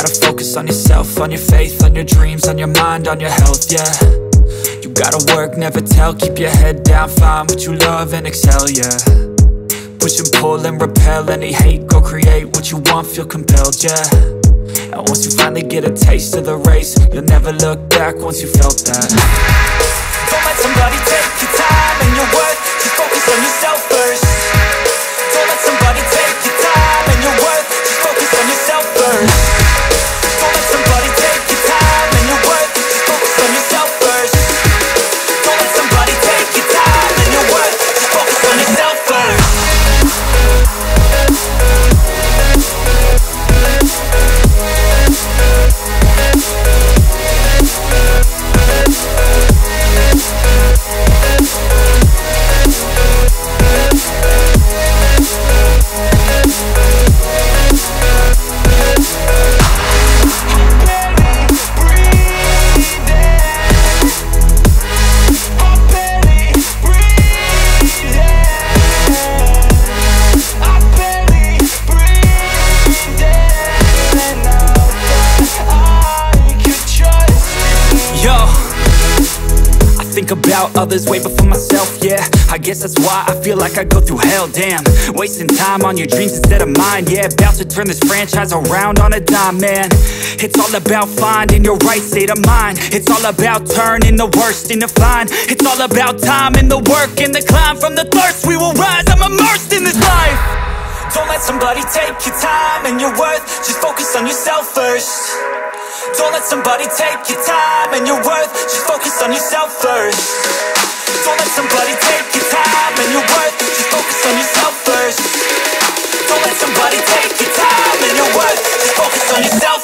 gotta focus on yourself, on your faith, on your dreams, on your mind, on your health, yeah. You gotta work, never tell, keep your head down, find what you love and excel, yeah. Push and pull and repel any hate, go create what you want, feel compelled, yeah. And once you finally get a taste of the race, you'll never look back once you felt that. Don't let somebody take your time and your worth, just focus on yourself first. Don't let somebody take your time and your worth, just focus on yourself first. Don't let somebody take your time and your worth, just focus on yourself first. Don't let somebody take your time and your worth, just focus on yourself first. Think about others way before myself, yeah. I guess that's why I feel like I go through hell, damn. Wasting time on your dreams instead of mine, yeah. About to turn this franchise around on a dime, man. It's all about finding your right state of mind. It's all about turning the worst into fine. It's all about time and the work and the climb. From the thirst we will rise, I'm immersed in this life. Don't let somebody take your time and your worth, just focus on yourself first. Don't let somebody take your time and your worth, just focus on yourself first. Don't let somebody take your time and your worth, just focus on yourself first. Don't let somebody take your time and your worth, just focus on yourself